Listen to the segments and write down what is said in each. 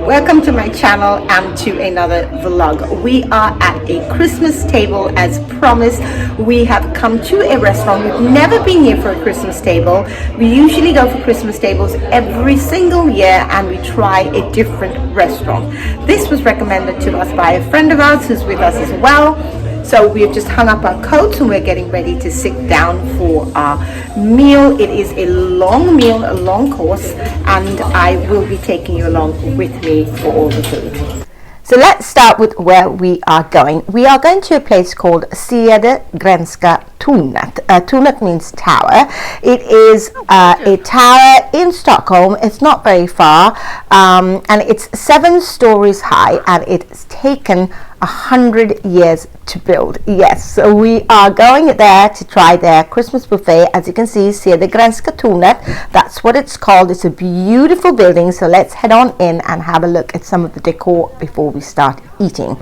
Welcome to my channel and to another vlog. We are at a Christmas table as promised. We have come to a restaurant. We've never been here for a Christmas table. We usually go for Christmas tables every single year and we try a different restaurant. This was recommended to us by a friend of ours who's with us as well. So we've just hung up our coats and we're getting ready to sit down for our meal. It is a long meal, a long course, and I will be taking you along with me for all the food. So let's start with where we are going. We are going to a place called Scandinavian-inspired. Tornet means tower. It is a tower in Stockholm. It's not very far, and it's 7 stories high, and it's taken 100 years to build. Yes, so we are going there to try their Christmas buffet. As you can see, Scandinavian-inspired. That's what it's called. It's a beautiful building. So let's head on in and have a look at some of the decor before we start eating.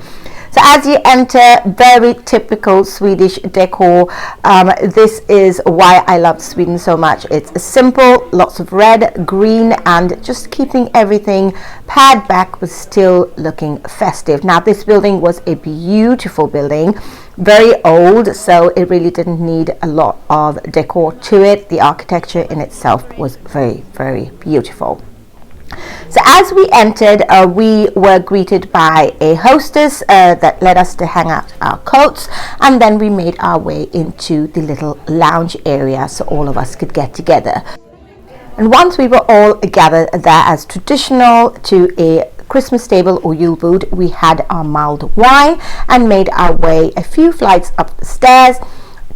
So as you enter, very typical Swedish decor. This is why I love Sweden so much. It's simple, lots of red, green, and just keeping everything pared back but still looking festive. Now this building was a beautiful building, very old, so it really didn't need a lot of decor to it. The architecture in itself was very, very beautiful. So as we entered, we were greeted by a hostess that led us to hang out our coats, and then we made our way into the little lounge area so all of us could get together. And once we were all gathered there, as traditional to a Christmas table or Julbord, we had our mild wine and made our way a few flights up the stairs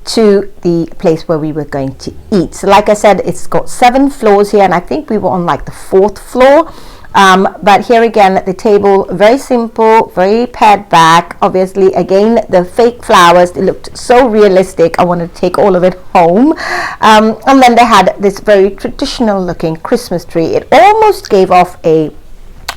to the place where we were going to eat. So like I said, it's got 7 floors here, and I think we were on like the 4th floor. But here again, the table, very simple, very pared back. Obviously, again, the fake flowers, they looked so realistic. I wanted to take all of it home. And then they had this very traditional looking Christmas tree. It almost gave off a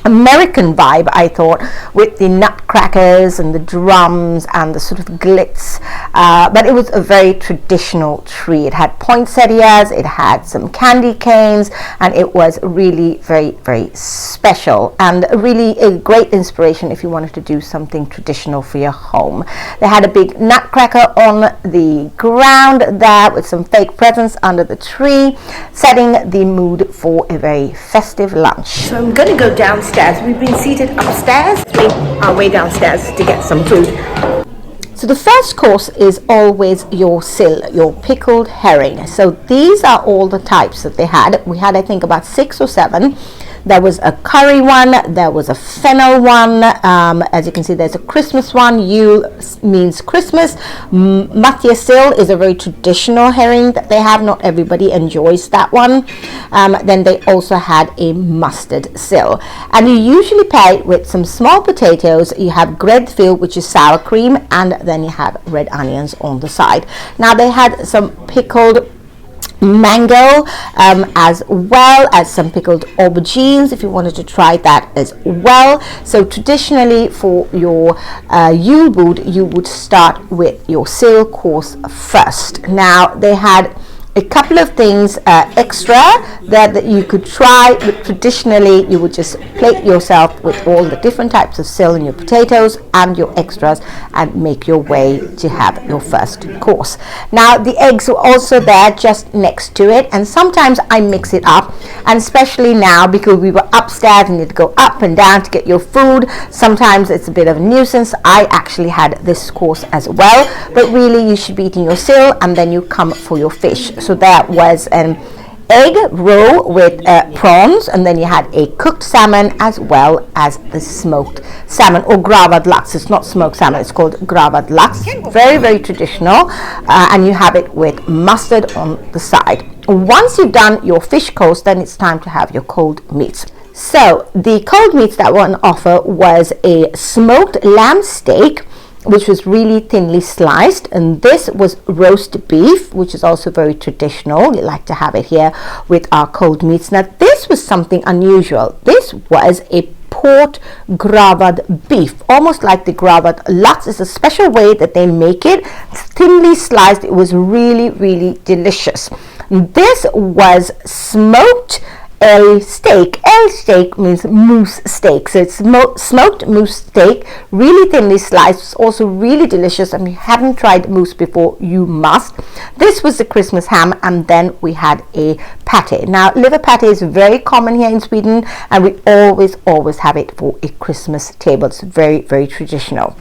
American vibe, I thought, with the nutcrackers and the drums and the sort of glitz, but it was a very traditional tree. It had poinsettias, it had some candy canes, and it was really very, very special and really a great inspiration if you wanted to do something traditional for your home. They had a big nutcracker on the ground there with some fake presents under the tree, setting the mood for a very festive lunch. So I'm going to go downstairs. We've been seated upstairs. We our way downstairs to get some food. So the first course is always your sill, your pickled herring. So these are all the types that they had. We had, I think, about 6 or 7. There was a curry one, there was a fennel one, as you can see there's a Christmas one. Jul means Christmas. Matje sill is a very traditional herring that they have. Not everybody enjoys that one. Then they also had a mustard sill, and you usually pair it with some small potatoes. You have gräddfil, which is sour cream, and then you have red onions on the side. Now they had some pickled mango, as well as some pickled aubergines if you wanted to try that as well. So traditionally for your Julbord, you would start with your sill course first. Now they had a couple of things extra that you could try, but traditionally you would just plate yourself with all the different types of sill and your potatoes and your extras and make your way to have your first course. Now the eggs were also there just next to it, and sometimes I mix it up, and especially now because we were upstairs and you'd go up and down to get your food, sometimes it's a bit of a nuisance. I actually had this course as well, but really you should be eating your sill and then you come for your fish. So that was an egg roll with prawns, and then you had a cooked salmon as well as the smoked salmon, or gravad lax. It's not smoked salmon, it's called gravad lax. Very, very traditional, and you have it with mustard on the side. Once you've done your fish course, then it's time to have your cold meats. So the cold meats that were on offer was a smoked lamb steak, which was really thinly sliced, and this was roast beef, which is also very traditional. We like to have it here with our cold meats. Now this was something unusual. This was a pork gravad beef, almost like the gravad lax. Is a special way that they make it. It's thinly sliced. It was really, really delicious. This was smoked L steak. L steak means moose steak, so it's smoked moose steak, really thinly sliced. It's also really delicious, and if you haven't tried moose before, you must. This was the Christmas ham, and then we had a pate. Now liver pate is very common here in Sweden, and we always have it for a Christmas table. It's very, very traditional.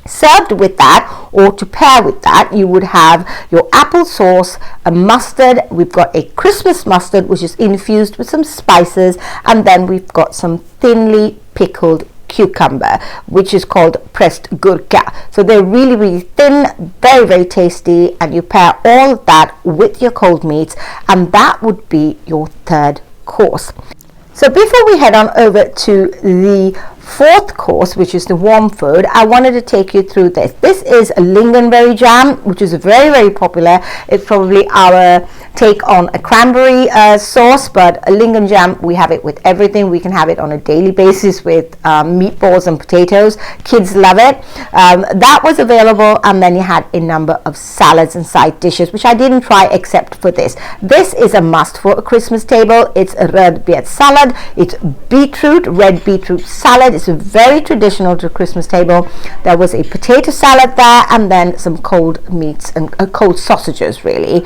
Served with that, or to pair with that, you would have your apple sauce, a mustard. We've got a Christmas mustard which is infused with some spices, and then we've got some thinly pickled cucumber which is called pressed gurka. So they're really, really thin, very, very tasty, and you pair all of that with your cold meats, and that would be your third course. So before we head on over to the fourth course, which is the warm food, I wanted to take you through this. This is a lingonberry jam, which is very, very popular. It's probably our take on a cranberry sauce, but a lingon jam, we have it with everything. We can have it on a daily basis with meatballs and potatoes. Kids love it. That was available, and then you had a number of salads and side dishes, which I didn't try except for this. This is a must for a Christmas table. It's a rödbet salad. It's red beetroot salad. It's very traditional to Christmas table. There was a potato salad there, and then some cold meats and cold sausages, really,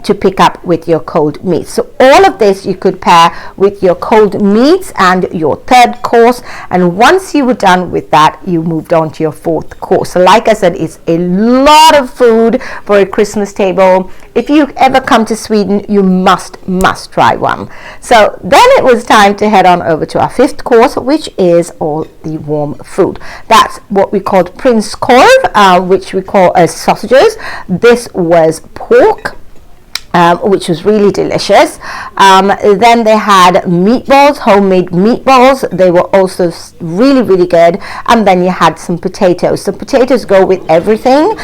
to pick up with your cold meats. So all of this you could pair with your cold meats and your third course, and once you were done with that, you moved on to your fourth course. So like I said, it's a lot of food for a Christmas table. If you ever come to Sweden, you must try one. So then it was time to head on over to our fifth course, which is all the warm food. That's what we called prinskorv, which we call sausages. This was pork, which was really delicious. Then they had meatballs, homemade meatballs. They were also really, really good. And then you had some potatoes. So potatoes go with everything.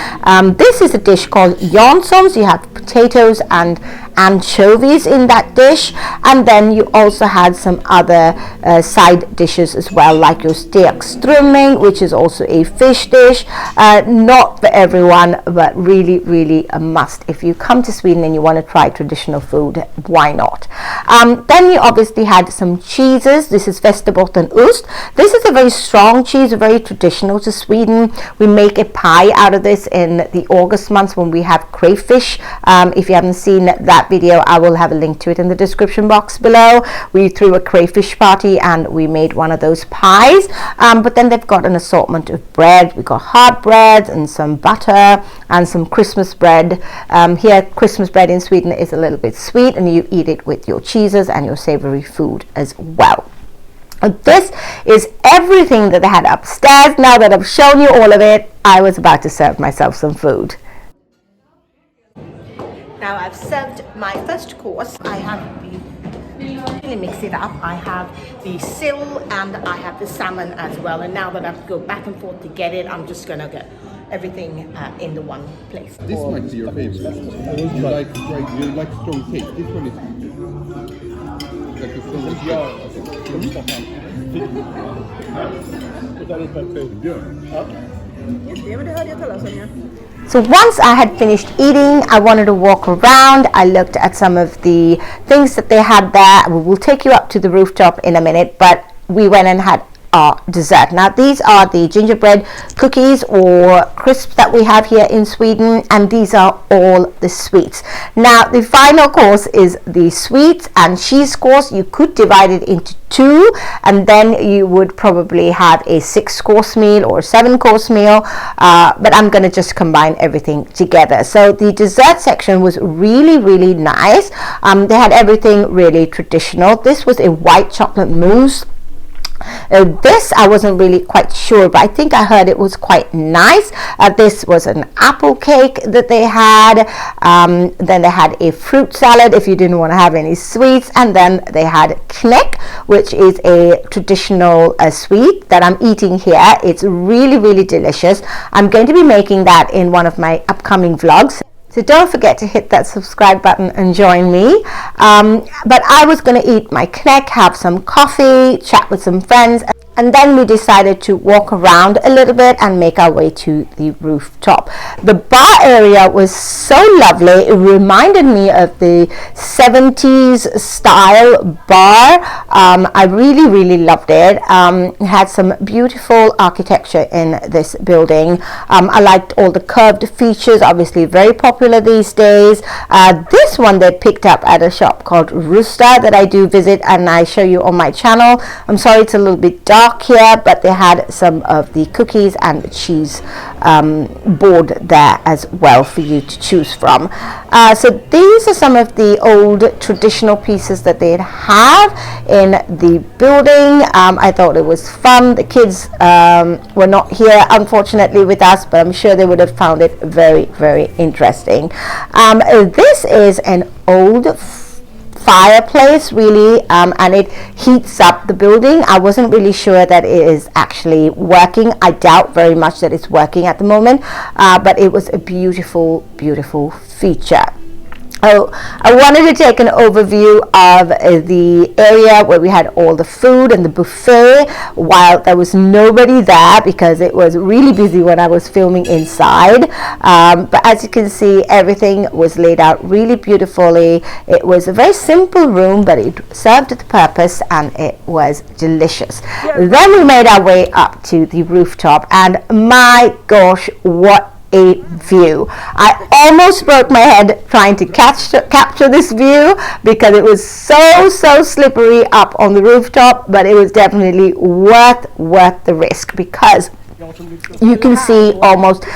This is a dish called Janssons. You have potatoes and anchovies in that dish, and then you also had some other side dishes as well, like your stekströmming, which is also a fish dish. Not for everyone, but really, really a must. If you come to Sweden and you want to try traditional food, why not? Then you obviously had some cheeses. This is Västerbottenost. This is a very strong cheese, very traditional to Sweden. We make a pie out of this in the August months when we have crayfish. If you haven't seen that video, I will have a link to it in the description box below. We threw a crayfish party and we made one of those pies. But then they've got an assortment of bread. We got hard bread and some butter and some Christmas bread. Here, Christmas bread in Sweden is a little bit sweet, and you eat it with your cheeses and your savory food as well. This is everything that they had upstairs. Now that I've shown you all of it, I was about to serve myself some food. Now I've served my first course. I have really mix it up. I have the sill and I have the salmon as well. And now that I have to go back and forth to get it, I'm just gonna get everything in the one place. This might be your favorite. You like strong taste. This one is like a So once I had finished eating, I wanted to walk around. I looked at some of the things that they had there. We'll take you up to the rooftop in a minute, but we went and had our dessert. Now these are the gingerbread cookies or crisps that we have here in Sweden, and these are all the sweets. Now the final course is the sweets and cheese course. You could divide it into two, and then you would probably have a 6-course meal or 7-course meal, but I'm going to just combine everything together. So the dessert section was really, really nice. They had everything really traditional. This was a white chocolate mousse. This I wasn't really quite sure, but I think I heard it was quite nice. This was an apple cake that they had. Then they had a fruit salad if you didn't want to have any sweets, and then they had knäck, which is a traditional sweet that I'm eating here. It's really, really delicious. I'm going to be making that in one of my upcoming vlogs. So don't forget to hit that subscribe button and join me. But I was going to eat my knäck, have some coffee, chat with some friends. And then we decided to walk around a little bit and make our way to the rooftop. The bar area was so lovely. It reminded me of the 70s style bar. I really loved it. It had some beautiful architecture in this building. I liked all the curved features, obviously very popular these days. This one they picked up at a shop called Rooftop that I do visit and I show you on my channel. I'm sorry it's a little bit dark here, but they had some of the cookies and cheese board there as well for you to choose from. So these are some of the old traditional pieces that they have in the building. I thought it was fun. The kids were not here unfortunately with us, but I'm sure they would have found it very interesting. This is an old fireplace really, and it heats up the building. I wasn't really sure that it is actually working. I doubt very much that it's working at the moment, but it was a beautiful feature. Oh, I wanted to take an overview of the area where we had all the food and the buffet while there was nobody there because it was really busy when I was filming inside. But as you can see, everything was laid out really beautifully. It was a very simple room, but it served the purpose and it was delicious. Then we made our way up to the rooftop and my gosh, what a view. I almost broke my head trying to capture this view because it was so slippery up on the rooftop, but it was definitely worth the risk because you can see almost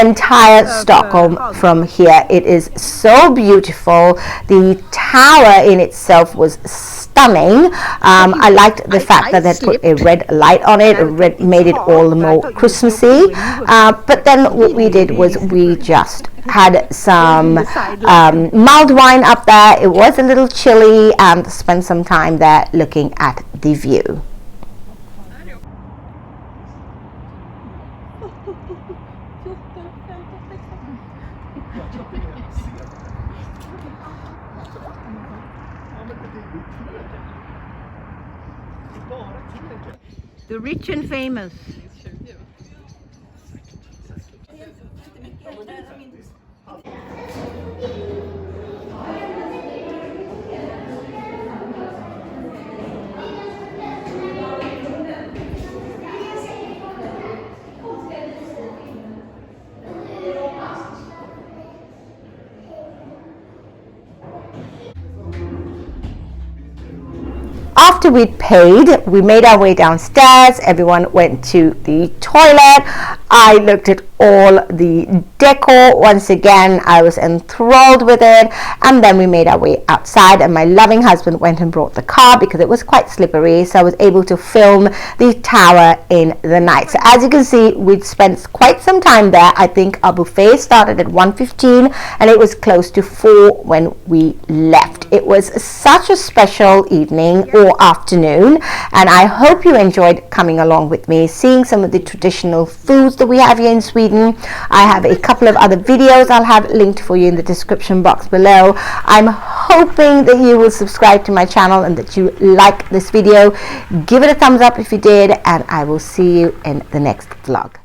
entire Stockholm from here. It is so beautiful. The tower in itself was stunning. I liked the fact that they put a red light on it. It made it all the more Christmassy. But then what we did was we just had some mulled wine up there. It was a little chilly and spent some time there looking at the view. The rich and famous. After we'd paid, we made our way downstairs. Everyone went to the toilet. I looked at all the decor once again. I was enthralled with it, and then we made our way outside and my loving husband went and brought the car because it was quite slippery, so I was able to film the tower in the night. So as you can see, we'd spent quite some time there. I think our buffet started at 1:15 and it was close to 4 when we left. It was such a special evening or afternoon, and I hope you enjoyed coming along with me, seeing some of the traditional foods that we have here in Sweden. I have a couple of other videos I'll have linked for you in the description box below. I'm hoping that you will subscribe to my channel and that you like this video. Give it a thumbs up if you did, and I will see you in the next vlog.